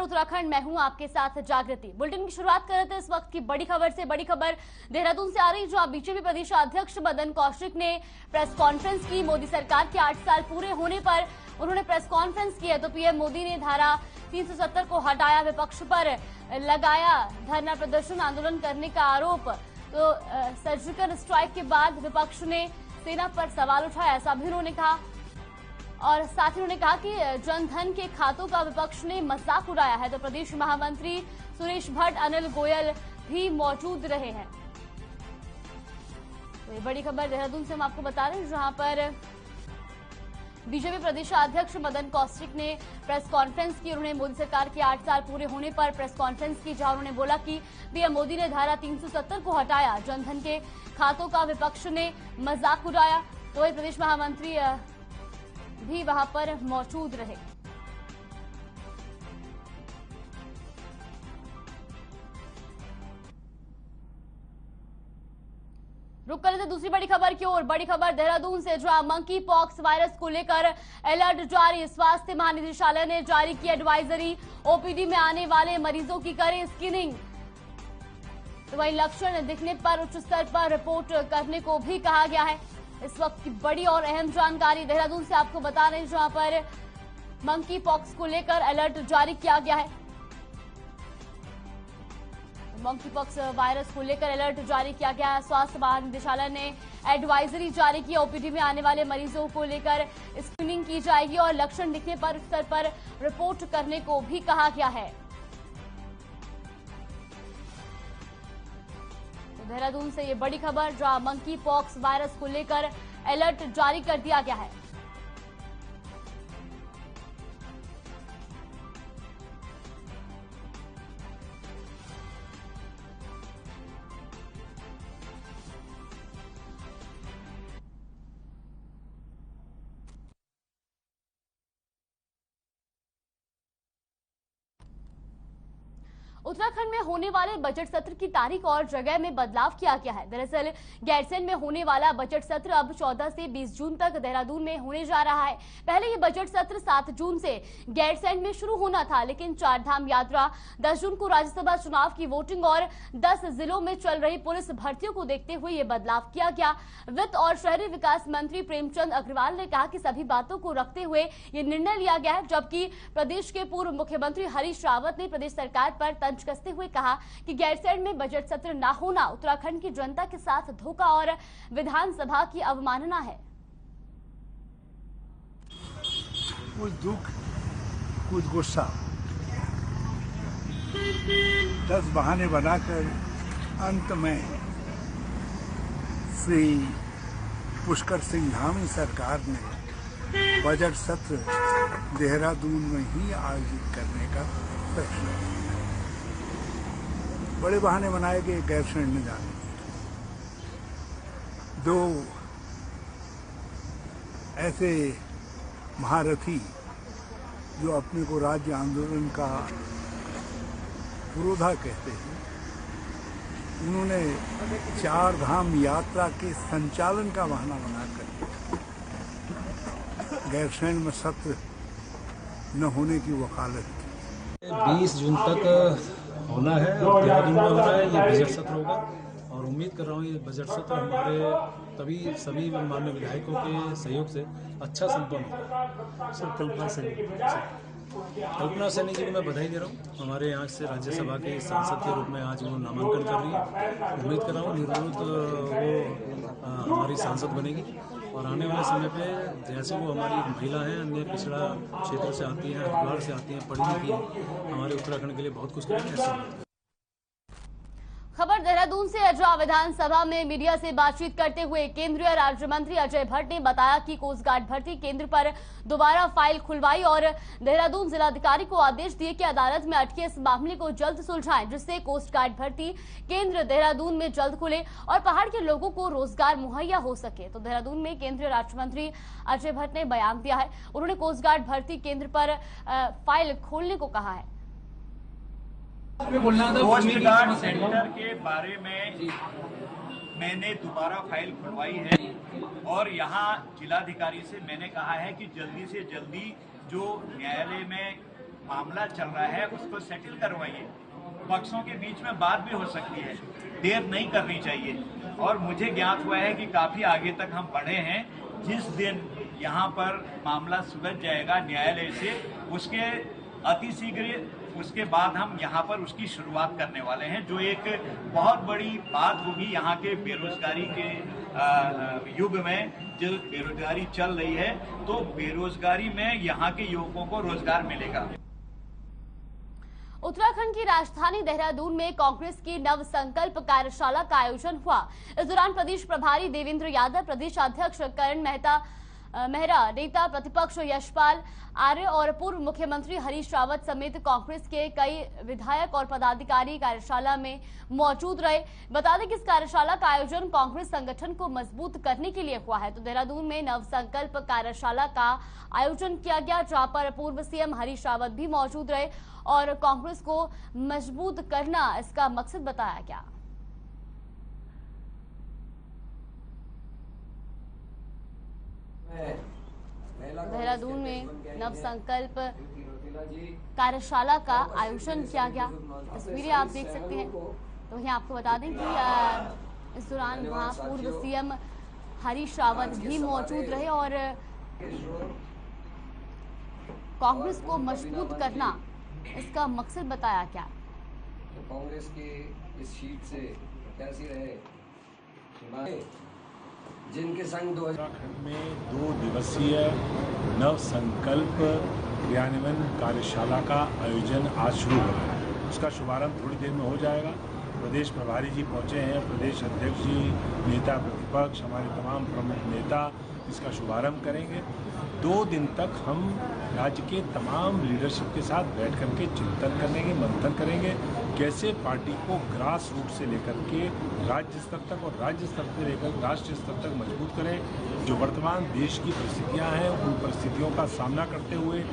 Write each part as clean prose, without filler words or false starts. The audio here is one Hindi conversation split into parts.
उत्तराखंड मैं हूं आपके साथ जागृति। बुलेटिन की शुरुआत कर रहे थे इस वक्त की बड़ी खबर से। बड़ी खबर देहरादून से आ रही, जहां बीजेपी प्रदेश अध्यक्ष मदन कौशिक ने प्रेस कॉन्फ्रेंस की। मोदी सरकार के 8 साल पूरे होने पर उन्होंने प्रेस कॉन्फ्रेंस की है। तो पीएम मोदी ने धारा 370 को हटाया, विपक्ष पर लगाया धरना प्रदर्शन आंदोलन करने का आरोप। तो सर्जिकल स्ट्राइक के बाद विपक्ष ने सेना पर सवाल उठाया, ऐसा भी उन्होंने कहा। और साथ ही उन्होंने कहा कि जनधन के खातों का विपक्ष ने मजाक उड़ाया है। तो प्रदेश महामंत्री सुरेश भट्ट, अनिल गोयल भी मौजूद रहे हैं। तो ये बड़ी खबर देहरादून से हम आपको बता रहे हैं, जहां पर बीजेपी प्रदेश अध्यक्ष मदन कौशिक ने प्रेस कॉन्फ्रेंस की। उन्होंने मोदी सरकार के 8 साल पूरे होने पर प्रेस कॉन्फ्रेंस की, जहां उन्होंने बोला कि पीएम मोदी ने धारा 370 को हटाया, जनधन के खातों का विपक्ष ने मजाक उड़ाया। तो ये प्रदेश महामंत्री भी वहां पर मौजूद रहे। रुक कर लेते दूसरी बड़ी खबर की ओर। बड़ी खबर देहरादून से, जहां मंकी पॉक्स वायरस को लेकर अलर्ट जारी। स्वास्थ्य महानिदेशालय ने जारी की एडवाइजरी, ओपीडी में आने वाले मरीजों की करें स्क्रीनिंग। तो वहीं लक्षण दिखने पर उच्च स्तर पर रिपोर्ट करने को भी कहा गया है। इस वक्त की बड़ी और अहम जानकारी देहरादून से आपको बता रहे हैं, जहां पर मंकी पॉक्स को लेकर अलर्ट जारी किया गया है। मंकी पॉक्स वायरस को लेकर अलर्ट जारी किया गया है। स्वास्थ्य महानिदेशालय ने एडवाइजरी जारी की, ओपीडी में आने वाले मरीजों को लेकर स्क्रीनिंग की जाएगी और लक्षण दिखने पर उच्च स्तर पर रिपोर्ट करने को भी कहा गया है। देहरादून से ये बड़ी खबर, जहां मंकी पॉक्स वायरस को लेकर अलर्ट जारी कर दिया गया है। उत्तराखंड में होने वाले बजट सत्र की तारीख और जगह में बदलाव किया गया है। दरअसल गैरसैंण में होने वाला बजट सत्र अब 14 से 20 जून तक देहरादून में होने जा रहा है। पहले ये बजट सत्र 7 जून से गैरसैंण में शुरू होना था, लेकिन चारधाम यात्रा, 10 जून को राज्यसभा चुनाव की वोटिंग और 10 जिलों में चल रही पुलिस भर्तियों को देखते हुए ये बदलाव किया गया। वित्त और शहरी विकास मंत्री प्रेमचंद अग्रवाल ने कहा कि सभी बातों को रखते हुए ये निर्णय लिया गया है। जबकि प्रदेश के पूर्व मुख्यमंत्री हरीश रावत ने प्रदेश सरकार पर तंज कसते हुए कहा कि गैरसैंण में बजट सत्र न होना उत्तराखंड की जनता के साथ धोखा और विधानसभा की अवमानना है। कुछ दुख, कुछ गुस्सा, 10 बहाने बनाकर अंत में श्री पुष्कर सिंह धामी सरकार ने बजट सत्र देहरादून में ही आयोजित करने का फैसला किया। बड़े बहाने बनाए गए गैरसैंण में जाने। 2 ऐसे महारथी जो अपने को राज्य आंदोलन का पुरोधा कहते हैं, उन्होंने 4 धाम यात्रा के संचालन का बहाना बनाकर गैरसैंण में सत्र न होने की वकालत की। 20 जून तक होना है और देहरादून में होना है। ये बजट सत्र होगा और उम्मीद कर रहा हूँ ये बजट सत्र हमारे सभी माननीय विधायकों के सहयोग से अच्छा संपन्न होगा। सर, कल्पना सैनी जी को मैं बधाई दे रहा हूँ। हमारे यहाँ से राज्यसभा के सांसद के रूप में आज वो नामांकन कर रही है। उम्मीद कर रहा हूँ निर्विरोध वो हमारी सांसद बनेगी और आने वाले समय पे जैसे वो हमारी महिला हैं, अन्य पिछड़ा क्षेत्र से आती हैं, हरिद्वार से आती हैं, पढ़ी लिखी हैं, हमारे उत्तराखंड के लिए बहुत कुछ करेंगे। ऐसा खबर देहरादून से, जहां विधानसभा में मीडिया से बातचीत करते हुए केंद्रीय राज्य मंत्री अजय भट्ट ने बताया कि कोस्ट गार्ड भर्ती केंद्र पर दोबारा फाइल खुलवाई और देहरादून जिलाधिकारी को आदेश दिए कि अदालत में अटके इस मामले को जल्द सुलझाएं, जिससे कोस्ट गार्ड भर्ती केंद्र देहरादून में जल्द खुले और पहाड़ के लोगों को रोजगार मुहैया हो सके। तो देहरादून में केंद्रीय राज्य मंत्री अजय भट्ट ने बयान दिया है। उन्होंने कोस्ट गार्ड भर्ती केंद्र पर फाइल खोलने को कहा है। कोस्ट गार्ड सेंटर के बारे में मैंने दोबारा फाइल खुलवाई है और यहाँ जिलाधिकारी से मैंने कहा है कि जल्दी से जल्दी जो न्यायालय में मामला चल रहा है उसको सेटल करवाइए। पक्षों के बीच में बात भी हो सकती है, देर नहीं करनी चाहिए। और मुझे ज्ञात हुआ है कि काफी आगे तक हम बढ़े हैं। जिस दिन यहाँ पर मामला सुलझ जाएगा न्यायालय से, उसके अतिशीघ्र उसके बाद हम यहाँ पर उसकी शुरुआत करने वाले हैं, जो एक बहुत बड़ी बात होगी। यहाँ के बेरोजगारी के युग में जो बेरोजगारी चल रही है, तो बेरोजगारी में यहाँ के युवकों को रोजगार मिलेगा। उत्तराखंड की राजधानी देहरादून में कांग्रेस की नव संकल्प कार्यशाला का आयोजन हुआ। इस दौरान प्रदेश प्रभारी देवेंद्र यादव, प्रदेश अध्यक्ष करण मेहरा, नेता प्रतिपक्ष यशपाल आर्य और पूर्व मुख्यमंत्री हरीश रावत समेत कांग्रेस के कई विधायक और पदाधिकारी कार्यशाला में मौजूद रहे। बता दें कि इस कार्यशाला का आयोजन कांग्रेस संगठन को मजबूत करने के लिए हुआ है। तो देहरादून में नव संकल्प कार्यशाला का आयोजन किया गया, जहां पर पूर्व सीएम हरीश रावत भी मौजूद रहे और कांग्रेस को मजबूत करना इसका मकसद बताया गया। देहरादून में नव संकल्प कार्यशाला का आयोजन किया गया। तस्वीरें आप देख सकते हैं। तो वहीं आपको बता दें कि इस दौरान वहां पूर्व सीएम हरीश रावत भी मौजूद रहे और कांग्रेस को मजबूत करना इसका मकसद बताया गया। तो कांग्रेस की इस सीट से कैसी रहे, जिनके संग उत्तराखंड में 2 दिवसीय नव संकल्प क्रियान्वयन कार्यशाला का आयोजन आज शुरू हो रहा है। उसका शुभारंभ थोड़ी देर में हो जाएगा। प्रदेश प्रभारी जी पहुंचे हैं, प्रदेश अध्यक्ष जी, नेता प्रतिपक्ष, हमारे तमाम प्रमुख नेता इसका शुभारंभ करेंगे। 2 दिन तक हम राज्य के तमाम लीडरशिप के साथ बैठ करके चिंतन करेंगे, मंथन करेंगे, कैसे पार्टी को ग्रास रूट से लेकर के राज्य स्तर तक और राज्य स्तर से लेकर राष्ट्रीय स्तर तक मजबूत करें। जो वर्तमान देश की परिस्थितियां हैं, उन परिस्थितियों का सामना करते हुए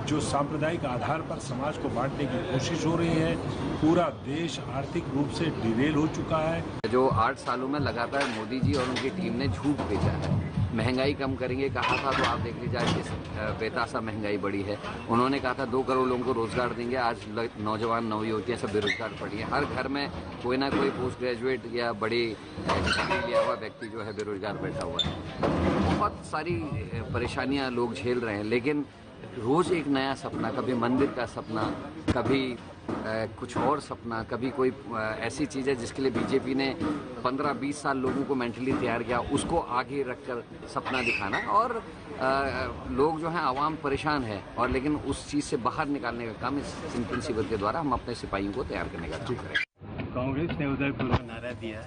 जो सांप्रदायिक आधार पर समाज को बांटने की कोशिश हो रही है, पूरा देश आर्थिक रूप से डिरेल हो चुका है। जो 8 सालों में लगातार मोदी जी और उनकी टीम ने झूठ भेजा है। महंगाई कम करेंगे कहा था, तो आप देख लीजिए आज किस बेतासा महंगाई बढ़ी है। उन्होंने कहा था 2 करोड़ लोगों को रोजगार देंगे, आज नौजवान नवयुवतियां सब बेरोजगार पड़ी हैं। हर घर में कोई ना कोई पोस्ट ग्रेजुएट या बड़ी डिग्री लिया हुआ व्यक्ति जो है बेरोजगार बैठा हुआ है। बहुत सारी परेशानियां लोग झेल रहे हैं, लेकिन रोज एक नया सपना, कभी मंदिर का सपना, कभी कुछ और सपना, कभी कोई ऐसी चीज़ है जिसके लिए बीजेपी ने 15-20 साल लोगों को मेंटली तैयार किया, उसको आगे रखकर सपना दिखाना। और लोग जो हैं आवाम परेशान है, और लेकिन उस चीज़ से बाहर निकालने का काम इस सिंपल शिविर के द्वारा हम अपने सिपाहियों को तैयार करने का काम करें। कांग्रेस ने उदयपुर में नारा दिया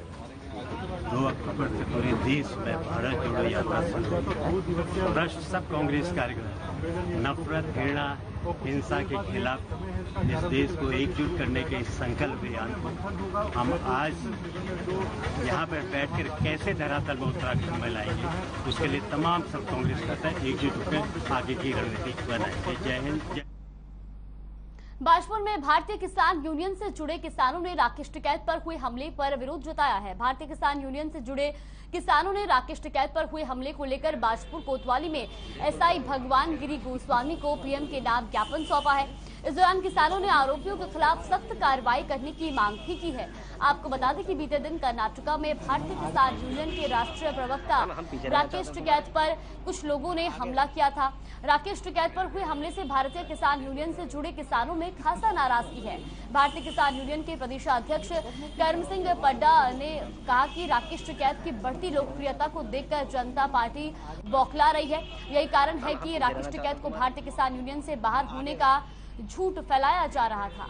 2 अक्टूबर से पूरे देश में भारत जोड़ो यात्रा शुरू। भ्रष्ट सब कांग्रेस कार्यकर्ता नफरत, घृणा, हिंसा के खिलाफ इस देश को एकजुट करने के इस संकल्प अभियान को हम आज यहाँ पर बैठकर कैसे धरातल में उत्तराखंड में लाएंगे, उसके लिए तमाम सब कांग्रेस करता है एकजुट होकर आगे की रणनीति बनाएंगे। जय हिंद। बाजपुर में भारतीय किसान यूनियन से जुड़े किसानों ने राकेश टिकैत पर हुए हमले पर विरोध जताया है। भारतीय किसान यूनियन से जुड़े किसानों ने राकेश टिकैत पर हुए हमले को लेकर बाजपुर कोतवाली में एसआई भगवान गिरी गोस्वामी को पीएम के नाम ज्ञापन सौंपा है। इस दौरान किसानों ने आरोपियों के खिलाफ सख्त कार्रवाई करने की मांग भी की है। आपको बता दें कि बीते दिन कर्नाटका में भारतीय किसान यूनियन के राष्ट्रीय प्रवक्ता राकेश टिकैत पर कुछ लोगों ने हमला किया था। राकेश टिकैत पर हुए हमले से भारतीय किसान यूनियन से जुड़े किसानों में खासा नाराजगी है। भारतीय किसान यूनियन के प्रदेशाध्यक्ष कर्म सिंह पड्डा ने कहा कि राकेश टिकैत की बढ़ती लोकप्रियता को देखकर जनता पार्टी बौखला रही है। यही कारण है कि राकेश टिकैत को भारतीय किसान यूनियन से बाहर होने का झूठ फैलाया जा रहा था।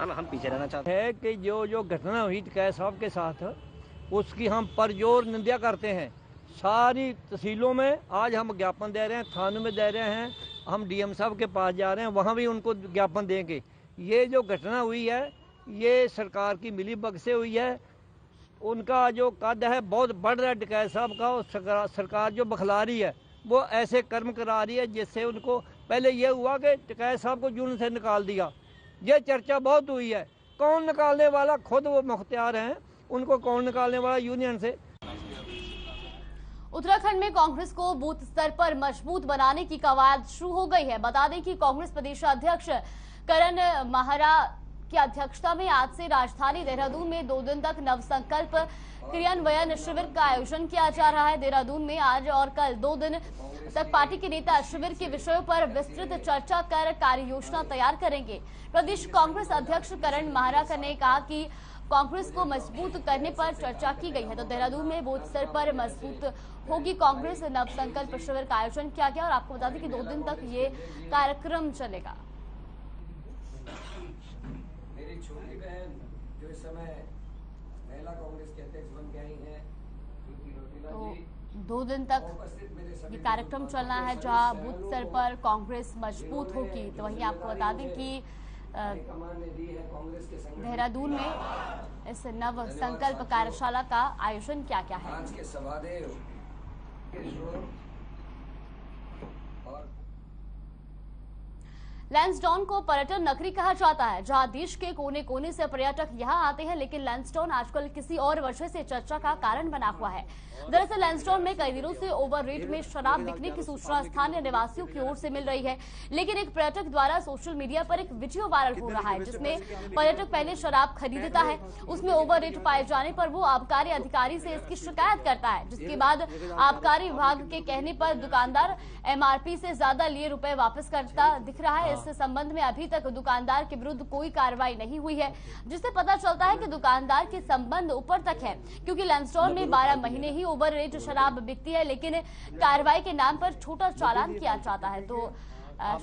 हम पीछे रहना चाहते हैं कि जो घटना हुई टिकैत साहब के साथ, उसकी हम परजोर निंदा करते हैं। सारी तहसीलों में आज हम ज्ञापन दे रहे हैं, थानों में दे रहे हैं, हम डीएम साहब के पास जा रहे हैं, वहाँ भी उनको ज्ञापन देंगे। ये जो घटना हुई है ये सरकार की मिलीभगत से हुई है। उनका जो कद है बहुत बढ़ रहा है टिकैत साहब का, और सरकार जो बखला रही है वो ऐसे कर्म करा रही है जिससे उनको पहले ये हुआ कि टिकैत साहब को यूनियन से निकाल दिया। ये चर्चा बहुत हुई है। कौन निकालने वाला, खुद वो मुख्तियार हैं, उनको कौन निकालने वाला यूनियन से। उत्तराखंड में कांग्रेस को बूथ स्तर पर मजबूत बनाने की कवायद शुरू हो गई है। बता दें कि कांग्रेस प्रदेश अध्यक्ष करण माहरा की अध्यक्षता में आज से राजधानी देहरादून में 2 दिन तक नवसंकल्प क्रियान्वयन शिविर का आयोजन किया जा रहा है। देहरादून में आज और कल 2 दिन तक पार्टी के नेता शिविर के विषयों पर विस्तृत चर्चा कर कार्य योजना तैयार करेंगे। प्रदेश कांग्रेस अध्यक्ष करण माहरा ने कहा कि कांग्रेस को मजबूत करने पर चर्चा की गई है, तो देहरादून में बूथ स्तर पर मजबूत होगी कांग्रेस। नवसंकल्प शिविर का आयोजन किया गया और आपको बता दें कि 2 दिन तक ये कार्यक्रम चलेगा। मेरी छोटी बहन जो इस समय महिला कांग्रेस के अध्यक्ष बन गई हैं, तो 2 दिन तक ये कार्यक्रम चलना है जहां बूथ स्तर पर कांग्रेस मजबूत होगी। तो वहीं आपको बता दें कि देहरादून में इस नव संकल्प कार्यशाला का आयोजन क्या क्या है। आज के सभादेव लैंसडाउन को पर्यटन नगरी कहा जाता है, जहां देश के कोने कोने से पर्यटक यहां आते हैं, लेकिन लैंसडाउन आजकल किसी और वजह से चर्चा का कारण बना हुआ है। दरअसल लैंसडाउन में कई दिनों से ओवर रेट में शराब बिकने की सूचना स्थानीय निवासियों की ओर से मिल रही है, लेकिन एक पर्यटक द्वारा सोशल मीडिया पर एक वीडियो वायरल हो रहा है जिसमें पर्यटक पहले शराब खरीदता है, उसमें ओवर रेट पाए जाने पर वो आबकारी अधिकारी से इसकी शिकायत करता है, जिसके बाद आबकारी विभाग के कहने पर दुकानदार MRP से ज्यादा लिए रुपए वापस करता दिख रहा है। इस संबंध में अभी तक दुकानदार के विरुद्ध कोई कार्रवाई नहीं हुई है, जिससे पता चलता है कि दुकानदार के संबंध ऊपर तक है, क्योंकि लैंसडाउन में 12 महीने ही ओवर रेट शराब बिकती है, लेकिन कार्रवाई के नाम पर छोटा चालान किया जाता है। तो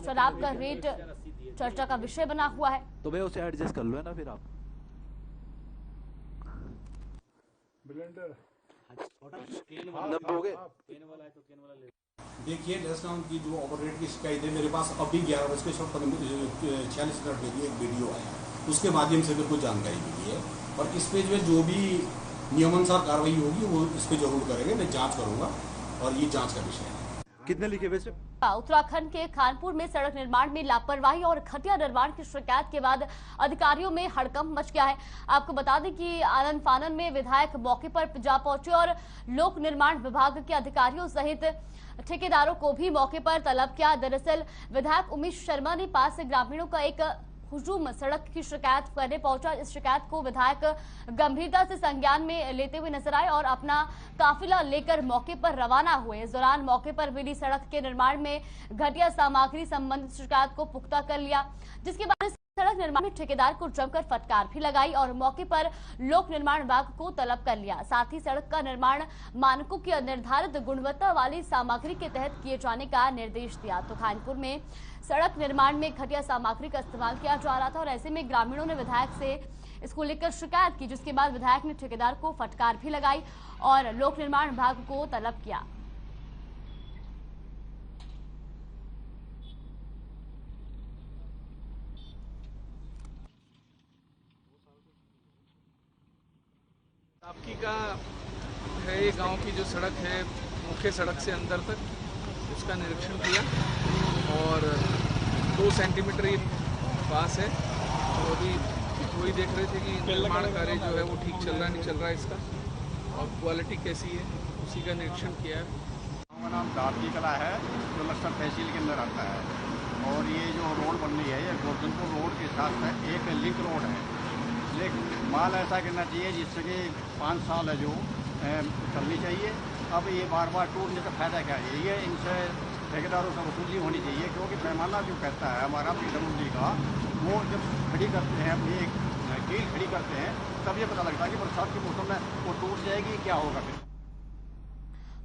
शराब का रेट चर्चा का विषय बना हुआ है। तो भाई उसे एडजस्ट कर लो ना फिर आप। देखिए लैंसडाउन की जो ओवर रेट की शिकायत है मेरे पास अभी 11:46 में एक वीडियो आया, उसके माध्यम से मेरे को जानकारी मिली है और इस पे जो भी नियमानुसार कार्रवाई होगी वो इस पे जरूर करेंगे। मैं जांच करूंगा और ये जांच का विषय है। कितने लिखे वैसे? उत्तराखंड के खानपुर में सड़क निर्माण में लापरवाही और घटिया निर्माण की शिकायत के बाद अधिकारियों में हड़कंप मच गया है। आपको बता दें कि आनन फानन में विधायक मौके पर जा पहुंचे और लोक निर्माण विभाग के अधिकारियों सहित ठेकेदारों को भी मौके पर तलब किया। दरअसल विधायक उमेश शर्मा ने पास से ग्रामीणों का एक हुजूम सड़क की शिकायत करने पहुंचा। इस शिकायत को विधायक गंभीरता से संज्ञान में लेते हुए नजर आए और अपना काफिला लेकर मौके पर रवाना हुए। इस दौरान मौके पर मिली सड़क के निर्माण में घटिया सामग्री संबंधित शिकायत को पुख्ता कर लिया, जिसके बाद सड़क निर्माण में ठेकेदार को जमकर फटकार भी लगाई और मौके पर लोक निर्माण विभाग को तलब कर लिया। साथ ही सड़क का निर्माण मानकों की निर्धारित गुणवत्ता वाली सामग्री के तहत किए जाने का निर्देश दिया। तो खानपुर में सड़क निर्माण में घटिया सामग्री का इस्तेमाल किया जा रहा था और ऐसे में ग्रामीणों ने विधायक से इसको लेकर शिकायत की, जिसके बाद विधायक ने ठेकेदार को फटकार भी लगाई और लोक निर्माण विभाग को तलब किया। आपकी का है ये गांव की जो सड़क है मुख्य सड़क से अंदर तक, उसका निरीक्षण किया और 2 सेंटीमीटर ये पास है। तो अभी वही देख रहे थे कि निर्माण कार्य जो है वो ठीक चल रहा है नहीं चल रहा है इसका और क्वालिटी कैसी है, उसी का निरीक्षण किया है। हमारा नाम दादगी कला है जो लक्सर तहसील के अंदर आता है और ये जो रोड बन रही है ये गोवर्धनपुर रोड के साथ में एक लिंक रोड है, लेकिन माल ऐसा करना चाहिए जिससे कि 5 साल है जो चलनी चाहिए। अब ये बार बार टूटने का फायदा क्या है? ये इनसे ठेकेदारों से वसूली होनी चाहिए, क्योंकि पैमाना जो कहता है हमारा PWD का, वो जब खड़ी करते हैं अपनी एक कील खड़ी करते हैं तब ये पता लगता है कि बरसात के मौसम में वो टूट जाएगी, क्या होगा फिर।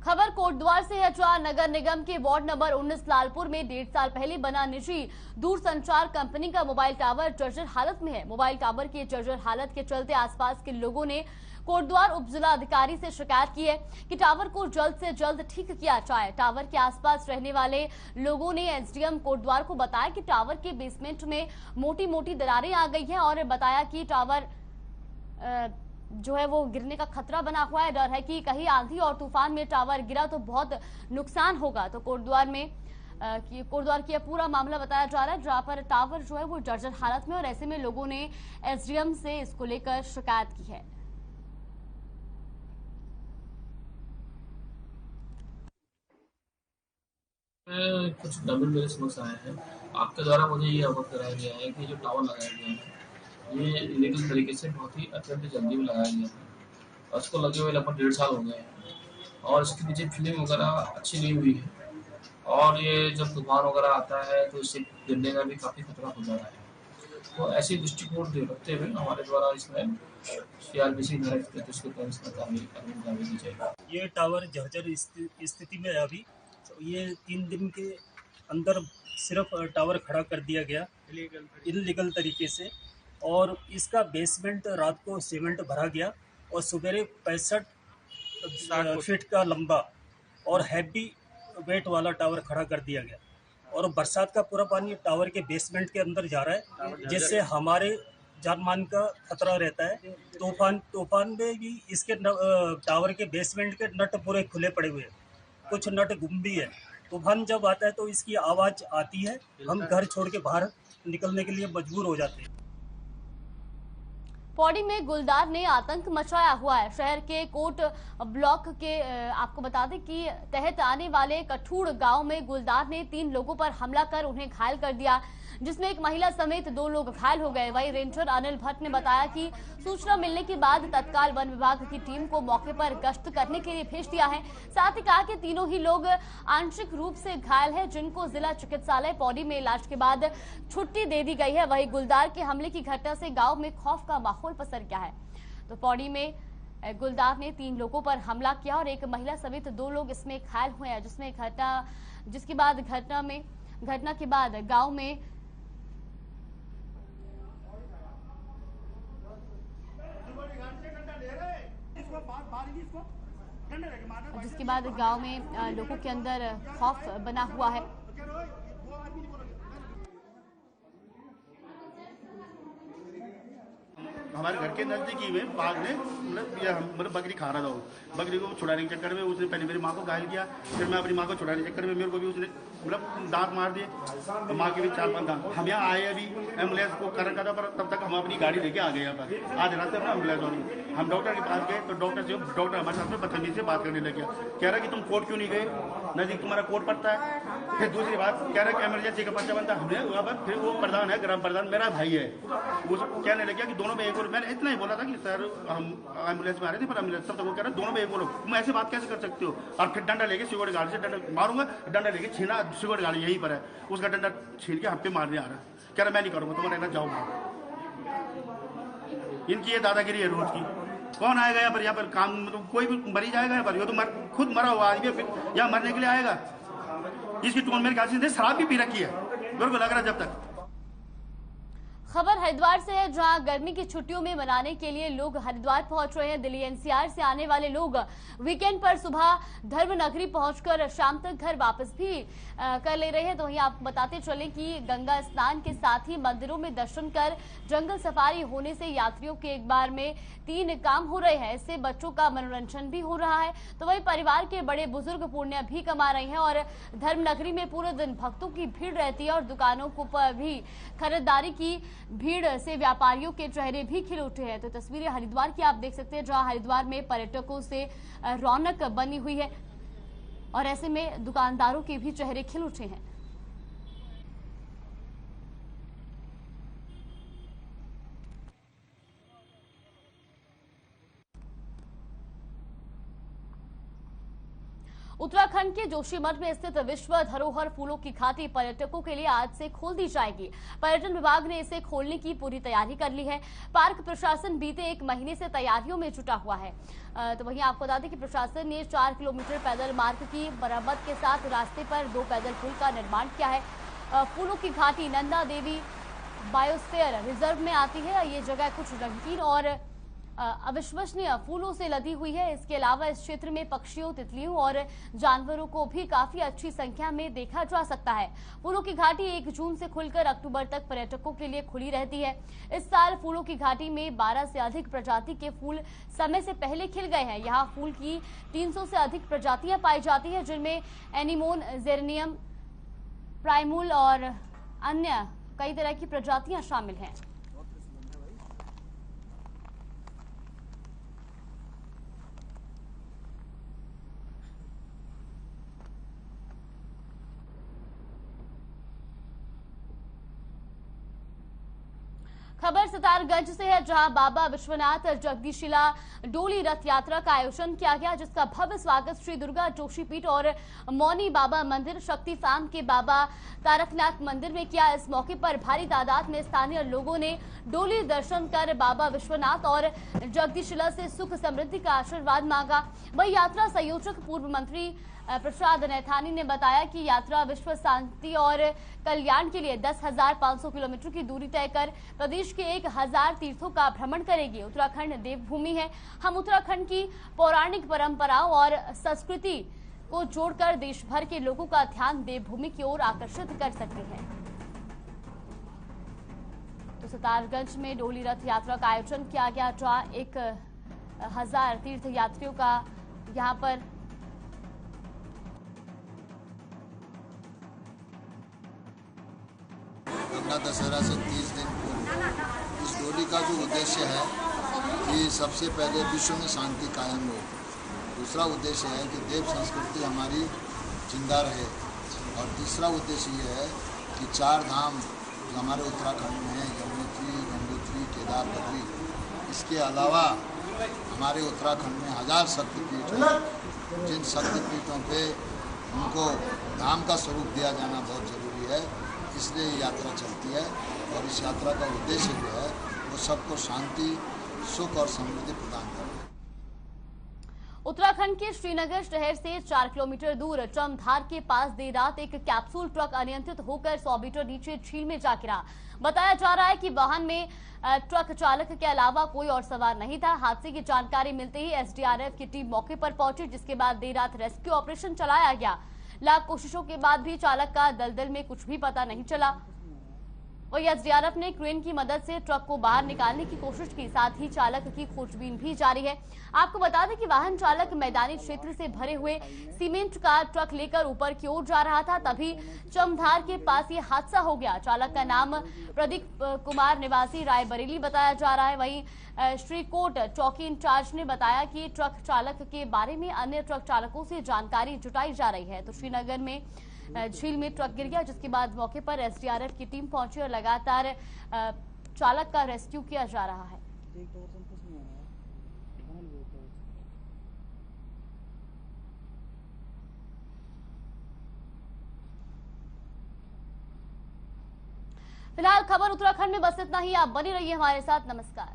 खबर कोटद्वार से है, जहां नगर निगम के वार्ड नंबर 19 लालपुर में 1.5 साल पहले बना निजी दूरसंचार कंपनी का मोबाइल टावर जर्जर हालत में है। मोबाइल टावर की जर्जर हालत के चलते आसपास के लोगों ने कोटद्वार उपजिला अधिकारी से शिकायत की है कि टावर को जल्द से जल्द ठीक किया जाए। टावर के आसपास रहने वाले लोगों ने SDM कोटद्वार को बताया कि टावर के बेसमेंट में मोटी मोटी दरारें आ गई हैं और बताया कि टावर जो है वो गिरने का खतरा बना हुआ है। डर है कि कहीं आंधी और तूफान में टावर गिरा तो बहुत नुकसान होगा। तो कोटद्वार में कोटद्वार की पूरा मामला बताया जा रहा है, जहां पर टावर जो है वो जर्जर हालत में, और ऐसे में लोगों ने एसडीएम से इसको लेकर शिकायत की है। कुछ डबल मेरे समझ आए हैं। आपके द्वारा मुझे ये अवगत कराया गया है कि जो टावर लगाया गया है ये इलीगल तरीके से बहुत ही अत्यंत जल्दी में लगाया गया है और इसको लगे हुए लगभग 1.5 साल हो गए हैं और इसके नीचे फिलिंग वगैरह अच्छी नहीं हुई है और ये जब तूफान वगैरह आता है तो इससे गिरने का भी काफ़ी खतरा हो जा रहा है। तो ऐसी दृष्टिकोण रखते हुए हमारे द्वारा इसमें CRPC धारा 33 के तहत इसमें कार्रवाई की जाएगी। ये टावर जर्जर स्थिति में है अभी, तो ये 3 दिन के अंदर सिर्फ टावर खड़ा कर दिया गया इलीगल तरीके से और इसका बेसमेंट रात को सीमेंट भरा गया और सवेरे 65 फीट का लंबा और हैवी वेट वाला टावर खड़ा कर दिया गया और बरसात का पूरा पानी टावर के बेसमेंट के अंदर जा रहा है जिससे हमारे जान मान का खतरा रहता है। तूफान में भी इसके टावर के बेसमेंट के नट पूरे खुले पड़े हुए हैं, कुछ नट गुम भी है। तूफान जब आता है तो इसकी आवाज़ आती है, हम घर छोड़ के बाहर निकलने के लिए मजबूर हो जाते हैं। पौड़ी में गुलदार ने आतंक मचाया हुआ है। शहर के कोट ब्लॉक के आपको बता दें कि तहत आने वाले कठूड़ गांव में गुलदार ने 3 लोगों पर हमला कर उन्हें घायल कर दिया, जिसमें एक महिला समेत 2 लोग घायल हो गए। वहीं रेंजर अनिल भट्ट ने बताया कि सूचना मिलने के बाद तत्काल वन विभाग की टीम को मौके पर गश्त करने के लिए भेज दिया है। साथ ही कहा कि तीनों ही लोग आंशिक रूप से घायल हैं, जिनको जिला चिकित्सालय पौड़ी में इलाज के बाद छुट्टी दे दी गई है। वहीं गुलदार के हमले की घटना से गाँव में खौफ का माहौल पसर गया है। तो पौड़ी में गुलदार ने 3 लोगों पर हमला किया और एक महिला समेत 2 लोग इसमें घायल हुए हैं, जिसके बाद घटना के बाद गांव में लोगों के अंदर खौफ बना हुआ है। हमारे घर के नजदीकी में बाघ ने मतलब बकरी खा रहा था, वो बकरी को छुड़ाने के चक्कर में उसने पहले मेरी माँ को घायल किया, फिर मैं अपनी माँ को छुड़ाने के चक्कर में मेरे को भी उसने मतलब दांत मार दिए, तो माँ के भी 4-5 दांत। हम यहाँ आए अभी एम्बुलेंस को कारण का था, पर तब तक हम अपनी गाड़ी लेके आ गए यहाँ पर। आज रात से अपना एम्बुलेंस वाली हम डॉक्टर के पास गए तो डॉक्टर हमारे साथ में बदतमीजी से बात करने लग गया, कह रहा कि तुम कोर्ट क्यों नहीं गए, नजदीक तुम्हारा कोर्ट पड़ता है। फिर दूसरी बात कह रहा कि इमरजेंसी का पर्चा बनता है, हमने वहाँ पर फिर वो प्रधान है, ग्राम प्रधान मेरा भाई है, वो कहने लग गया कि दोनों में एक और। मैंने इतना ही बोला था कि सर हम एम्बुलेंस में आ रहे थे, पर एम्बुलेंस तब तक वो कह रहा दोनों में एक बोलो, तुम ऐसे बात कैसे कर सकते हो। और फिर डंडा लेके सिक्योरिटी गार्ड से डंडा मारूंगा, डंडा लेके छीना, सिक्योरिटी गार्ड यहीं पर है, उसका डंडा छीन के हम पे मारने आ रहा है, कह रहा मैं नहीं करूंगा, तुम्हारा रहना जाऊंगा। इनकी ये दादागिरी है रोज की। कौन आएगा यहाँ पर काम, मतलब कोई भी मरी जाएगा यहाँ पर, ये तो खुद मरा हुआ आदमी फिर यहाँ मरने के लिए आएगा। इसकी टोन मेरे ख्याल से शराब भी पी रखी है, मेरे को लग रहा है। जब तक खबर हरिद्वार से है, जहां गर्मी की छुट्टियों में मनाने के लिए लोग हरिद्वार पहुंच रहे हैं। दिल्ली NCR से आने वाले लोग वीकेंड पर सुबह धर्म नगरी पहुंचकर शाम तक घर वापस भी कर ले रहे हैं। तो वहीं आपको बताते चलें कि गंगा स्नान के साथ ही मंदिरों में दर्शन कर जंगल सफारी होने से यात्रियों के एक बार में 3 काम हो रहे हैं। इससे बच्चों का मनोरंजन भी हो रहा है, तो वहीं परिवार के बड़े बुजुर्ग पुण्य भी कमा रहे हैं। और धर्म नगरी में पूरे दिन भक्तों की भीड़ रहती है और दुकानों को पर भी खरीदारी की भीड़ से व्यापारियों के चेहरे भी खिल उठे हैं। तो तस्वीरें हरिद्वार की आप देख सकते हैं, जहां हरिद्वार में पर्यटकों से रौनक बनी हुई है और ऐसे में दुकानदारों के भी चेहरे खिल उठे हैं। उत्तराखंड के जोशीमठ में स्थित विश्व धरोहर फूलों की घाटी पर्यटकों के लिए आज से खोल दी जाएगी। पर्यटन विभाग ने इसे खोलने की पूरी तैयारी कर ली है। पार्क प्रशासन बीते 1 महीने से तैयारियों में जुटा हुआ है। तो वहीं आपको बता दें कि प्रशासन ने 4 किलोमीटर पैदल मार्ग की मरम्मत के साथ रास्ते पर 2 पैदल पुल का निर्माण किया है। फूलों की घाटी नंदा देवी बायोस्फीयर रिजर्व में आती है। ये जगह कुछ रंगीन और अविश्वसनीय फूलों से लदी हुई है। इसके अलावा इस क्षेत्र में पक्षियों, तितलियों और जानवरों को भी काफी अच्छी संख्या में देखा जा सकता है। फूलों की घाटी 1 जून से खुलकर अक्टूबर तक पर्यटकों के लिए खुली रहती है। इस साल फूलों की घाटी में 12 से अधिक प्रजाति के फूल समय से पहले खिल गए हैं। यहाँ फूल की 300 से अधिक प्रजातियां पाई जाती है, जिनमें एनीमोन, जेरेनियम, प्राइमूल और अन्य कई तरह की प्रजातियां शामिल हैं। खबर सितारगंज से है, जहां बाबा विश्वनाथ जगदीशिला डोली रथ यात्रा का आयोजन किया गया, जिसका भव्य स्वागत श्री दुर्गा जोशी पीठ और मौनी बाबा मंदिर, शक्ति फार्म के बाबा तारकनाथ मंदिर में किया। इस मौके पर भारी तादाद में स्थानीय लोगों ने डोली दर्शन कर बाबा विश्वनाथ और जगदीशिला से सुख समृद्धि का आशीर्वाद मांगा। वही यात्रा संयोजक पूर्व मंत्री प्रसाद नैथानी ने बताया कि यात्रा विश्व शांति और कल्याण के लिए 10,500 किलोमीटर की दूरी तय कर प्रदेश के 1,000 तीर्थों का भ्रमण करेगी। उत्तराखंड देवभूमि है, हम उत्तराखंड की पौराणिक परंपराओं और संस्कृति को जोड़कर देश भर के लोगों का ध्यान देवभूमि की ओर आकर्षित कर सकते हैं। तो सितारगंज में डोली रथ यात्रा का आयोजन किया गया, जहां 1,000 तीर्थ यात्रियों का यहां पर गंगा दशहरा से 30 दिन पूर्व इस डोली का जो उद्देश्य है कि सबसे पहले विश्व में शांति कायम हो, दूसरा उद्देश्य है कि देव संस्कृति हमारी जिंदा रहे, और तीसरा उद्देश्य ये है कि 4 धाम जो हमारे उत्तराखंड में है, यमुनोत्री, गंगोत्री, केदार, बद्री, इसके अलावा हमारे उत्तराखंड में 1000 शक्तिपीठ हैं, जिन शक्तिपीठों पे उनको धाम का स्वरूप दिया जाना बहुत जरूरी है, इसलिए ये यात्रा चलती है। और इस यात्रा का उद्देश्य जो है वो सबको शांति, सुख और समृद्धि प्रदान करना है। उत्तराखंड के श्रीनगर शहर से 4 किलोमीटर दूर चमधार के पास देर रात एक कैप्सूल ट्रक अनियंत्रित होकर 100 मीटर नीचे झील में जा गिरा। बताया जा रहा है कि वाहन में ट्रक चालक के अलावा कोई और सवार नहीं था। हादसे की जानकारी मिलते ही एसडीआरएफ की टीम मौके पर पहुंची, जिसके बाद देर रात रेस्क्यू ऑपरेशन चलाया गया। लाख कोशिशों के बाद भी चालक का दलदल में कुछ भी पता नहीं चला। वही एसडीआरएफ ने क्रेन की मदद से ट्रक को बाहर निकालने की कोशिश की, साथ ही चालक की खोजबीन भी जारी है। आपको बता दें कि वाहन चालक मैदानी क्षेत्र से भरे हुए सीमेंट का ट्रक लेकर ऊपर की ओर जा रहा था, तभी चमधार के पास ये हादसा हो गया। चालक का नाम प्रदीप कुमार निवासी रायबरेली बताया जा रहा है। वहीं श्रीकोट चौकी इंचार्ज ने बताया कि ट्रक चालक के बारे में अन्य ट्रक चालकों से जानकारी जुटाई जा रही है। तो श्रीनगर में झील में ट्रक गिर गया, जिसके बाद मौके पर एसडीआरएफ की टीम पहुंची और लगातार चालक का रेस्क्यू किया जा रहा है। फिलहाल खबर उत्तराखंड में बस इतना ही। आप बने रहिए हमारे साथ। नमस्कार।